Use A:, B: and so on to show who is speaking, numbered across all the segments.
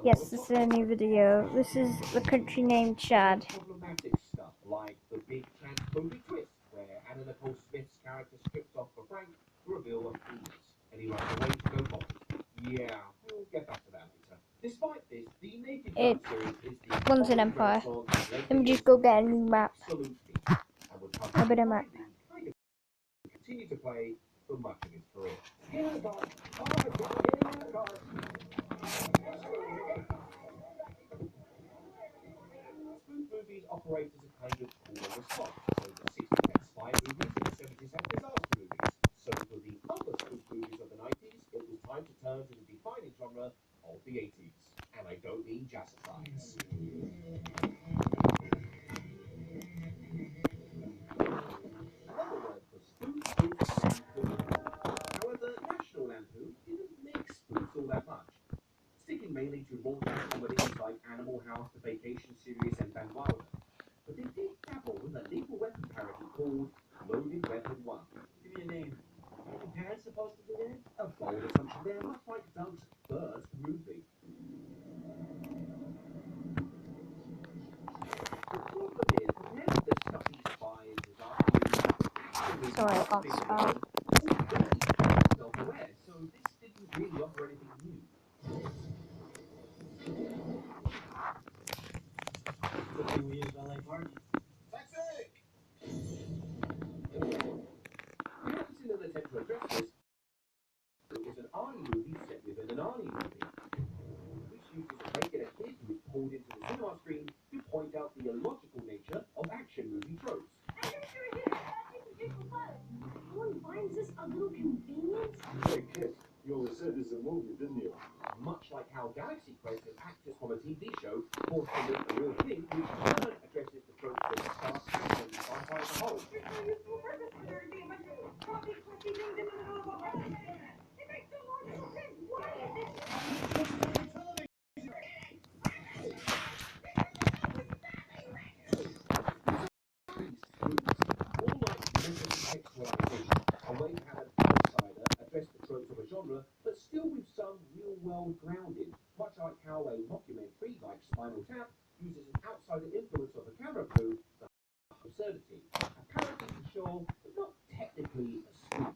A: Yes, this is a new video. This is the country named Chad.
B: Problematic stuff like the big transphobic twist, where Anna Nicole Smith's character strips off for Frank to reveal a penis, and he runs away to go home. Yeah, we'll get back to that later. Despite this, the Naked Gun series is the
A: One's an empire. Let me just go get a new map.
B: Absolutely. And would
A: A better map.
B: Continue to play for much of his career. Spoof movies operate as a kind of call and response. So the 60s had spy movies and the 70s had disaster movies. So for the other spoof movies of the 90s, it was time to turn to the defining genre of the 80s. And I don't mean jazzercise. Another word for spoof is lampoon. However, National Lampoon didn't make spoofs all that much, sticking mainly to raunchy comedies like Animal House, The Vacation Series, and Van Wilder. But they did dabble in a lethal weapon parody called Loaded Weapon 1. Give me a name. Are the parents supposed to do that? A bold assumption there, much like Doug's first movie. The problem is that now the stuffy spy and disaster movies
A: Sorry, I can't spell.
B: self-aware, so this didn't really offer anything new.
C: Hopefully we use LA Party.
B: Toxic! The episode of the attempt to address this is an Arnie movie set within an Arnie movie, which uses a regular kid who is pulled into the cinema screen to point out the illogical nature of action movie tropes.
D: Someone finds this a little convenient?
E: Hey kid, you always said this is a movie, didn't you?
B: Much like how Galaxy Quest has actors from a TV show forced to make a real thing, which in turn addresses the tropes that start action and sci-fi as a whole. A way to have an outsider address the tropes of a genre, but still with some real-world grounding, much like how a mockumentary like Spinal Tap uses an outsider influence of the camera crew for absurdity. A parody for sure, but not technically a spoof.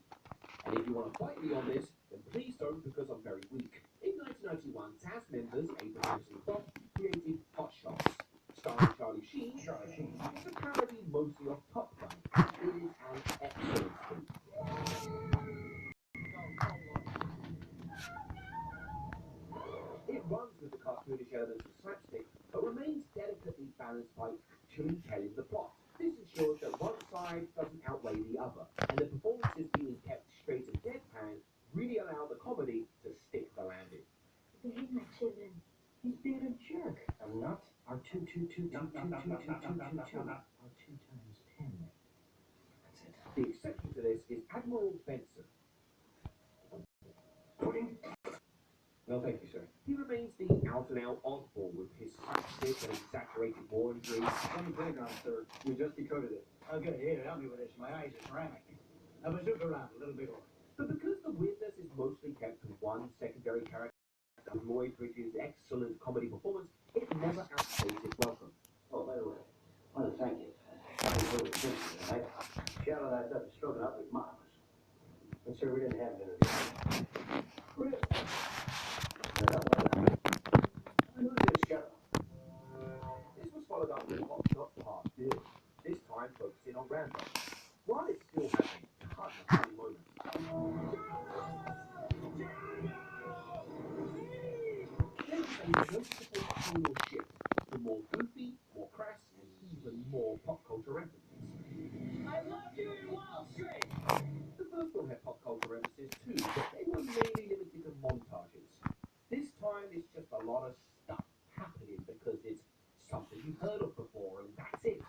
B: And if you want to fight me on this, then please don't, because I'm very weak. In 1991, TAS members Abraham and Fox created Hot Shots, starring Charlie Sheen. It's a parody mostly of Top Gun. It is an excellent spoof. It runs with the cartoonish elements of slapstick, but remains delicately balanced by actually telling the plot. This ensures that one side doesn't outweigh the other, and the performances being kept straight and deadpan really allow the comedy to stick the landing.
D: Behave my children.
C: He's being a jerk. I'm not. Our 2 2 2 2 2 2 2 2 2 2 are 2 times 10. That's it.
B: The exception to this is Admiral Benson.
C: Pudding?
B: No, thank you, sir. He remains the out-and-out oddball with his slapstick and exaggerated war injuries.
E: From the Pentagon, sir. We just decoded it.
C: Okay, here, help me with this. My eyes are ceramic. A bazooka round, a little bigger.
B: But because the weirdness is mostly kept to one secondary character, with Lloyd Bridges' excellent comedy performance, it never outstays its welcome.
C: Oh, by the way, I want to thank you for that little drink tonight. Shadow that up and stroke it up was marvelous. I'm sure we didn't have dinner. Really?
B: This was followed up with Hot Shots Part 2, this time focusing on Rambo. While it still has a ton of funny moments, there's a noticeable tonal shift to more goofy, more crass, and even more pop culture references.
D: I love you in Wild Street!
B: The first film had pop culture references too, but they were mainly limited to montages. This time it's just a lot of stuff happening because it's something you've heard of before and that's it.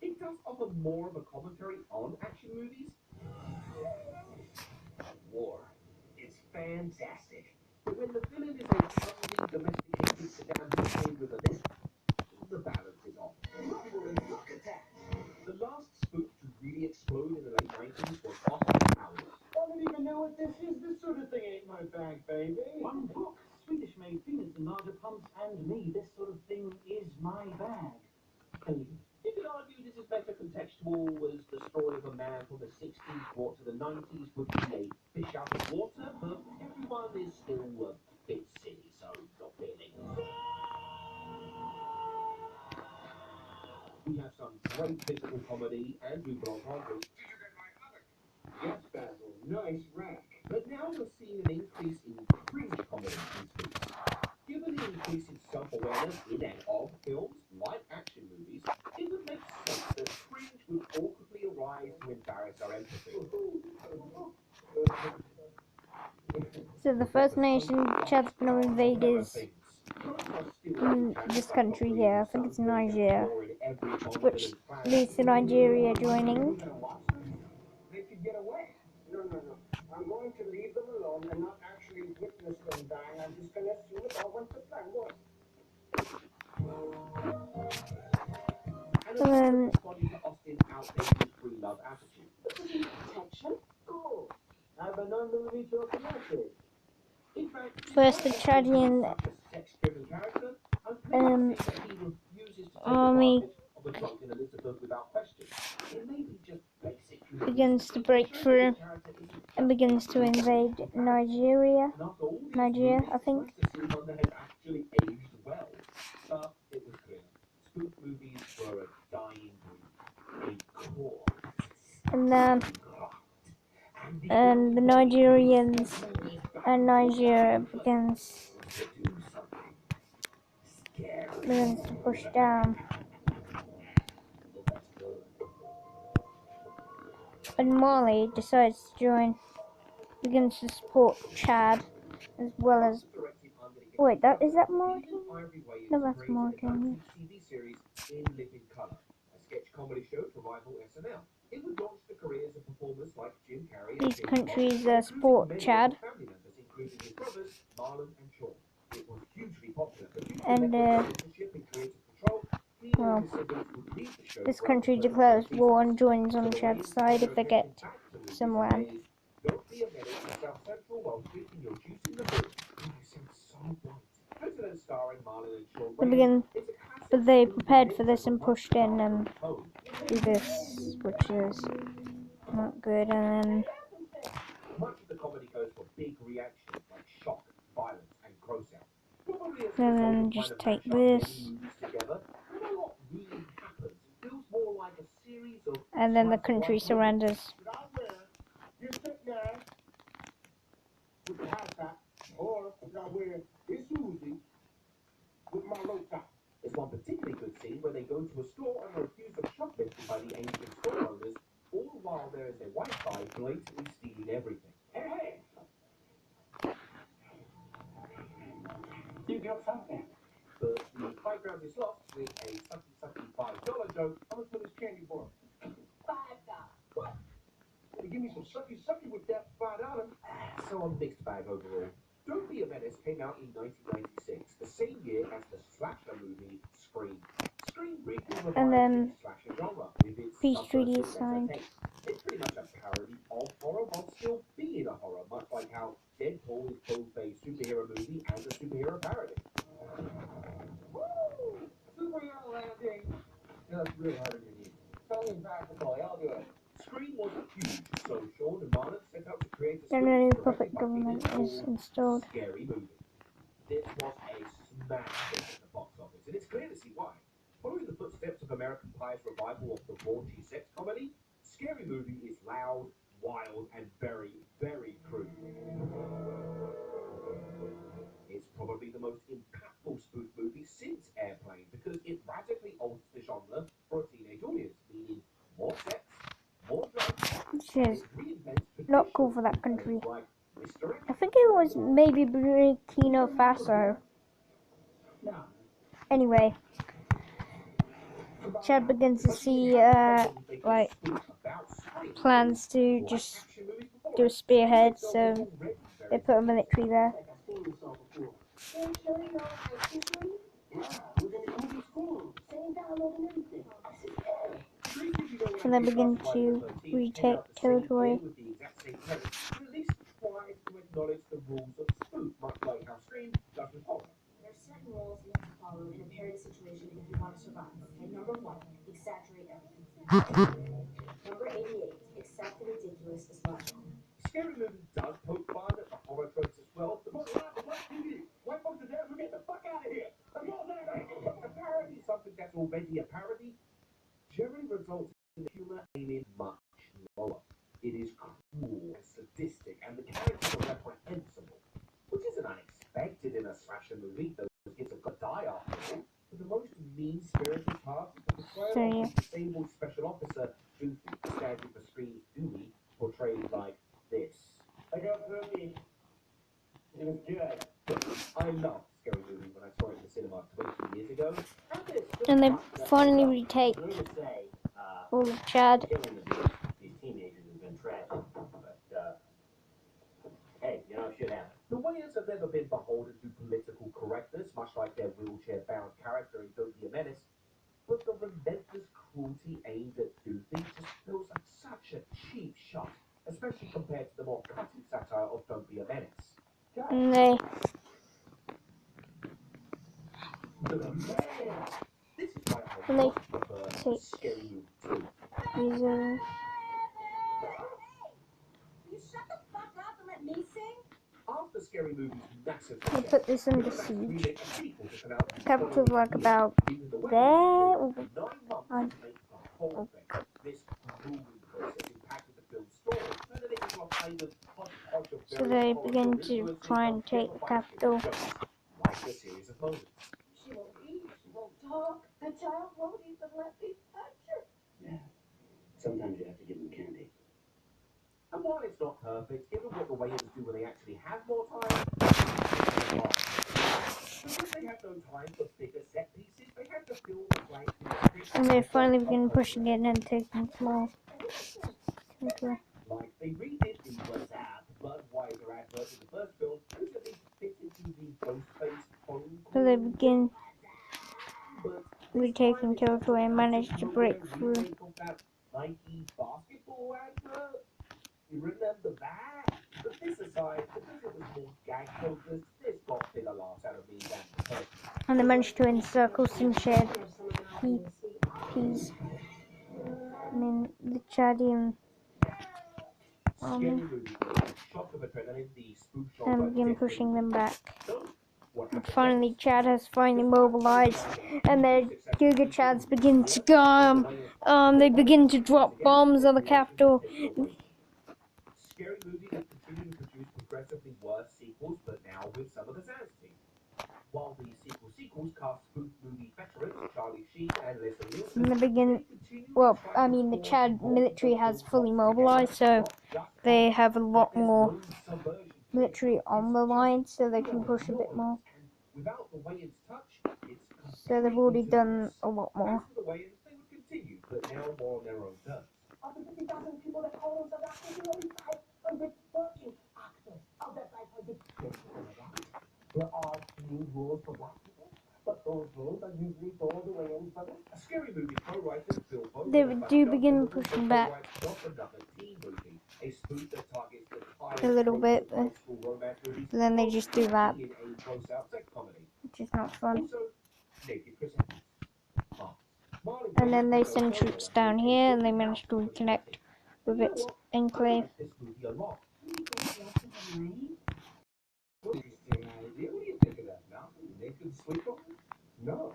B: It does offer more of a commentary on action movies.
C: War. It's fantastic.
B: But when the villain is a clumsy, domesticated Saddam Hussein with a lisp, the balance is off.
C: Look at that.
B: The last spoof to really explode in the late 90s was Austin Powers.
C: Wasn't even new
E: But this sort of thing ain't my bag, baby.
C: One book, Swedish-made peanuts and larger pumps and me. This sort of thing is my bag.
B: You could argue this is better contextual as the story of a man from the 60s brought to the 90s would be a fish out of water, but everyone is still a bit silly, so not really. We have some great physical comedy and juvenile comedy.
E: Yes, Basil. Nice rack.
B: But now we're seeing an increase in cringe comedy in Spooks. Given the increase in self-awareness in and of films, like action movies, it would make sense that cringe would awkwardly arise to embarrass our empathy.
A: So the first nation Chad's gonna invade is this country here. I think it's Nigeria, which leads to Nigeria joining.
C: They could get away. No. I'm going to leave them alone and not actually witness them dying. I'm just going to assume it all went to plan. What?
B: And then responding to Austin outdated free love attitude.
D: Protection?
C: Cool. I have a 9mm automatic.
B: In fact,
A: First the Chadian
B: such a sex-driven character, I'm pleased to see that he refuses to take
A: army
B: advantage of a drunken Elizabeth without question. It may be just basic human
A: begins to break through and begins to invade Nigeria. Nigeria, I think.
B: Actually aged well, but it was clear. Spook movies were a dying breed, a core.
A: And the Nigerians and Nigeria begins to push down. And Mali decides to join, begins to support Chad, as well as. Wait, is that Mauritania? No, that's Mauritania.
B: TV series In Living Color, a sketch comedy show to rival SNL. It would launch the careers of performers like Jim Carrey.
A: These countries support Chad.
B: Family members, including his brothers Marlon and Sean. It was hugely popular.
A: And well, this country declares war and joins on Chad's side if they get some land.
B: Don't be a menace to South Central while drinking your juice in the bush. You sound so bright. President starring Marlon and Sean.
A: But they prepared for this and pushed in and do this, which is not good. And then
B: much of the comedy goes for big reactions like shock, violence, and gross out.
A: and then just take this, and then the country surrenders.
C: You sit there with the high top, or I wear this Uzi with my low top.
B: There's one particularly good scene where they go to a store and are accused of shoplifting by the ancient store owners, all while there is a white guy blatantly stealing everything.
C: Hey! You got something.
B: But the high ground is lost with a sucky $5 joke.
C: How much for this candy bar?
D: $5.
C: What? You give me some sucky with that $5.
B: So a mixed bag overall. Don't Be a Menace came out in 1996, the same year as the slasher movie Scream. Scream briefly revived the slasher genre with its
A: Peace treaty
B: subversive
A: is signed.
B: entertainment. It's pretty much a parody of horror while still being a horror, much like how Deadpool is both a superhero movie and a superhero parody.
C: Woo! Superhero landing. Yeah, that's really hard to get. Tell me basketball, I'll do it.
B: Scream was huge, so Sean and Marlon set out to create a
A: Then a new puppet government is installed.
B: scary movie. This was a smash hit at the box office, and it's clear to see why. Following the footsteps of American Pie's revival of the raunchy sex comedy, Scary Movie is loud, wild, and very, very crude. It's probably the most impactful spoof movie since Airplane because it radically alters the genre for a teenage audience, meaning more sex, more drugs,
A: Which is
B: it reinvents
A: not cool for that country.
B: traditions like Mr.
A: I think it was maybe Burkina Faso. Anyway, Chad begins to see like plans to just do a spearhead, so they put a military there. And they begin to retake territory.
B: acknowledge the rules of spoof, much like how Scream does with horror.
F: There are certain rules you have to follow in a parody situation if you want to survive. Okay, number 1, exaggerate everything. Number 88, accept the ridiculous is logical.
B: Scary Movie does poke fun at the horror tropes as well. The most laugh at TV. White folks are dead, we get the fuck out of here. A parody, something that's already a parody. Jerry results in the humor aiming much lower. It is cruel, sadistic, and the characters are reprehensible, which isn't unexpected in a slasher movie. Those kids are gonna die after all. But the most mean-spirited part is the portrayal of the disabled special officer Doofy, standing for Scream's Dewey, portrayed like this.
C: I got Cookie. It was good.
B: I loved Scary Movie when I saw it in the cinema 20 years ago.
A: And they finally retake
C: I'm gonna say,
A: all of Chad.
C: killing these teenagers has been tragic, but hey, you know, shit happens.
B: The Wayans have never been beholden to political correctness, much like their wheelchair-bound character in Don't Be a Menace. But the relentless cruelty aimed at Doofy just feels like such a cheap shot, especially compared to the more cutting satire of Don't Be a Menace.
A: And they
B: This is why I
A: And they
B: much prefer
A: take-
B: Scary Movie 2.
A: these are
F: You shut the fuck up and let me sing?
B: After Scary Movie's massive
A: they
B: success,
A: put this under
B: Lucas
A: siege.
B: remade a sequel to come out
A: Capitals like about
B: even the
A: there.
B: Wayans took 9 months
A: on-
B: to make the whole thing. This grueling process impacted the film's story, turning it into a kind of hodgepodge of
A: So
B: various
A: they
B: horror
A: begin
B: film
A: to
B: influences
A: try and
B: on
A: take the
B: terrifying
A: capital.
B: jokes, like the series of moments.
F: She won't eat, she won't talk. The child won't even let me touch her.
C: Yeah. Sometimes you have to give them candy.
B: And while it's not perfect, given what the Wayans do when they actually have more time, because they have no time for bigger set pieces, they have to fill the blanks in the script.
A: And they finally begin pushing it and taking more territory.
B: Like they redid the WhatsApp Budweiser advert in the first film, which at least fit into the Ghostface phone
A: So they
B: call.
A: begin
B: But
A: retaking territory and manage to break through.
B: That Nike basketball advert? You remember that? But this aside, because it was more gag focused, this got bigger laughs out of me than the first.
A: And they manage to encircle some shared peas. I mean, the Chadian
B: Scary
A: army.
B: movie, shock of adrenaline, the spoof genre
A: And begin
B: definitely-
A: pushing them back.
B: So, what
A: But
B: happened
A: finally,
B: next?
A: Chad has finally mobilized, and their Giga Chads begin to come. They begin to drop bombs on the capital.
B: Scary Movie has continued to produce progressively worse sequels, but now with some of the Sands team. While the sequels cast spoof movie veterans Charlie Sheen and Leslie Nielsen,
A: And they begin. Well, I mean, the Chad military has fully mobilized, so they have a lot more military on the line, so they can push a bit more.
B: Without the Wayans' touch, it's
A: So they've already done a lot
B: As
A: more.
B: for the Wayans, they would continue, but now more on their own terms.
F: Of the 50,000 people that call themselves actors, only 500 working actors. Of that 500,
C: There are few rules for black people, but those rules are usually for the Wayans brothers.
B: A Scary Movie co-writer Bill Bowman
A: They
B: and
A: do
B: Buck
A: begin
B: Johnson
A: pushing
B: also
A: back
B: co-writes Not Another Teen Movie, a spoof that targets the
A: a little bit,
B: high school romance movies,
A: then they just do that,
B: in a gross-out sex comedy.
A: which is not fun.
B: Also, Naked Chris Evans. Marley
A: And then they
B: Wayans
A: send
B: also
A: troops down here, and they manage to reconnect with its enclave.
B: like this movie a lot.
E: Interesting idea. What do you think of that, Malcolm? Naked sleepover? No.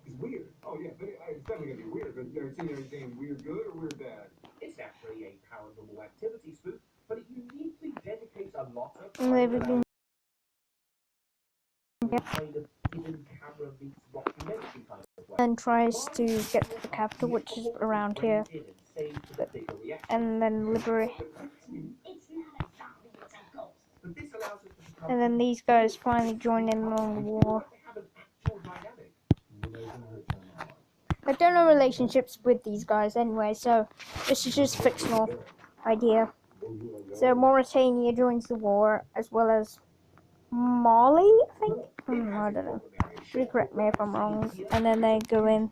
E: It's weird. Oh, yeah, but it's definitely going to be weird. But are you saying weird good or weird bad?
B: It's naturally a paranormal activity spoof, but it uniquely dedicates a lot of
A: And they
B: time to
A: begin
B: kind of hidden camera meets documentary kind of way.
A: and tries to get to the capital, which is around here, and then liberate.
F: it's not a zombie, it's a ghost.
B: But this allows us to become
A: And then these guys finally join in on the war.
B: they have an actual dynamic.
A: I don't know relationships with these guys anyway, so this is just fictional idea. So Mauritania joins the war, as well as Mali, I think? I don't know. Please correct me if I'm wrong. And then they go in.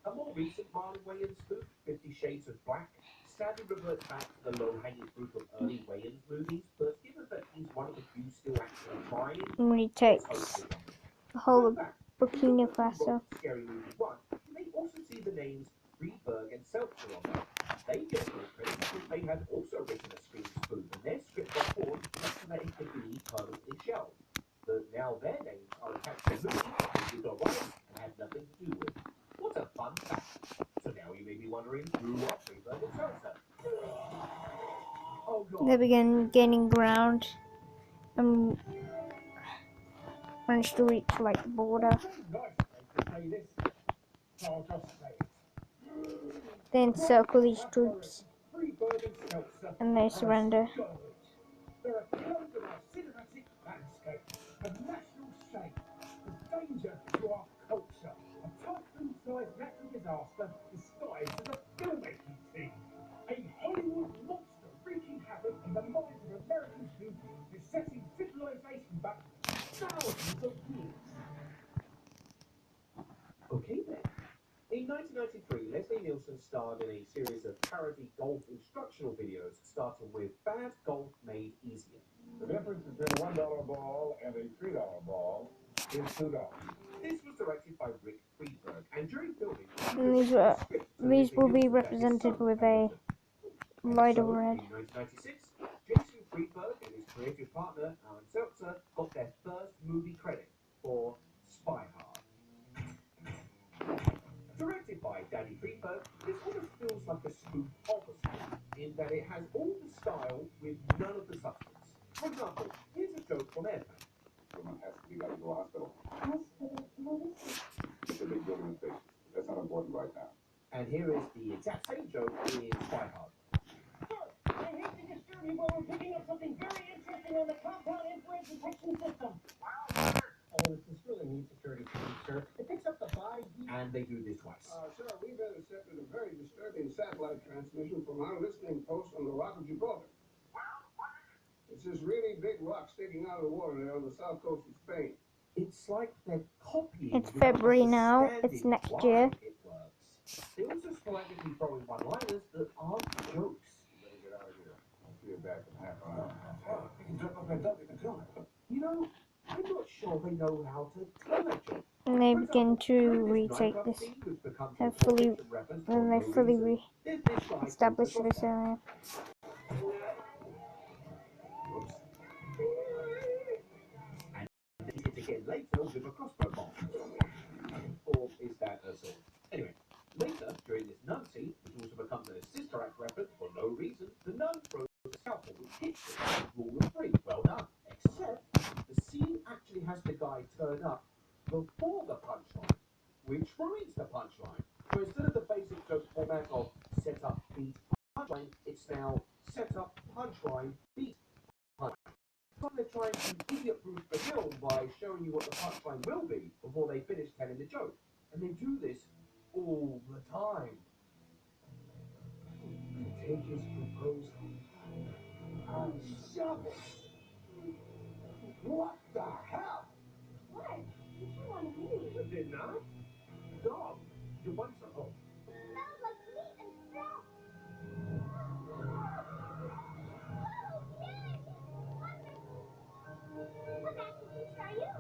B: A more recent Marlon Wayans spoof, 50 Shades of Black, sadly reverts back to the low-hanging fruit of early Wayans movies, but given that he's one of the few still actually trying,
A: And retakes the whole of Burkina Faso.
B: Scary Movie 1, you may also see the names Friedberg and Seltzer on there. They get no credit because they had also written a screen spoof, and their script got paused so that it could be permanently shelved. But now their names are attached to the movie they did not write and had nothing to do with. What a fun fact. So now you may be wondering who are Friedberg and Seltzer? Oh God.
A: They began gaining ground and managed to reach like the border. They encircle these troops and they surrender.
E: They're a code of our cinematic landscape, a national shame, a danger to our culture, a typhoon-sized natural disaster disguised as a filmmaking team, a Hollywood monster wreaking havoc in the minds of Americans who is setting civilization back thousands of years.
B: Okay then. In 1993, Leslie Nielsen starred in a series of parody golf instructional videos, starting with Bad Golf Made Easier.
E: The difference between a $1 ball and a $3 ball is $2.
B: This was directed by Rick Friedberg, and during filming,
A: And these will be represented with a light of red.
B: In 1996, Jason Friedberg and his creative partner, Alan Seltzer, got their first movie credit for Spy Hard. Directed by Danny Friedberg, this almost feels like a spoof of a spoof, in that it has all the style with none of the substance. For example, here's a joke from Airplane.
E: Someone has to be got to go to the hospital.
D: Hospital? What is it?
E: It's a big building in space. That's not important right now.
B: And here is the exact same joke in Spy Hard.
D: Sir, I hate to disturb you, but we're picking up something very interesting on the compound infrared detection system.
C: Oh, this really needs security, sir. It picks up the body.
B: And they do this twice.
E: Sir, we've intercepted a very disturbing satellite transmission from our listening post on the Rock of Gibraltar. It's this really big rock sticking out of the water there on the south coast of Spain.
B: It's like they're copying.
A: It's February now, it's next year.
B: It works. They also sporadically throw in one-liners that aren't jokes.
E: You better get out of here. I'll see you back in half an hour. You can jump up that duck, you can kill it.
B: You know, I'm not sure they know how to tell a joke.
A: And they begin to retake this. They fully re-establish this area.
B: And then again later with a crossbow bolt. Or is that a sword? Anyway, later, during this nun scene, which also becomes a Sister Act reference for no reason, the nun throws a scalpel which hits it. Rule of three. Well done. Except, the scene actually has the guy turn up before the punchline, which ruins the punchline. So instead of the basic joke format of set up, beat, punchline, it's now set up, punchline, beat, punchline. So they're trying to idiot-proof the film by showing you what the punchline will be before they finish telling the joke. And they do this all the time.
E: Contagious proposal. Shovel. What the hell?
D: What? You should want to leave.
B: Didn't I? Dog, you want some? Oh.
D: Smells like meat and stuff. What masterpiece are you?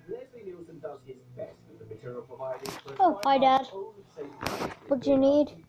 B: Leslie Nielsen does his best with the material provided.
A: Oh, hi, Dad. What do you need?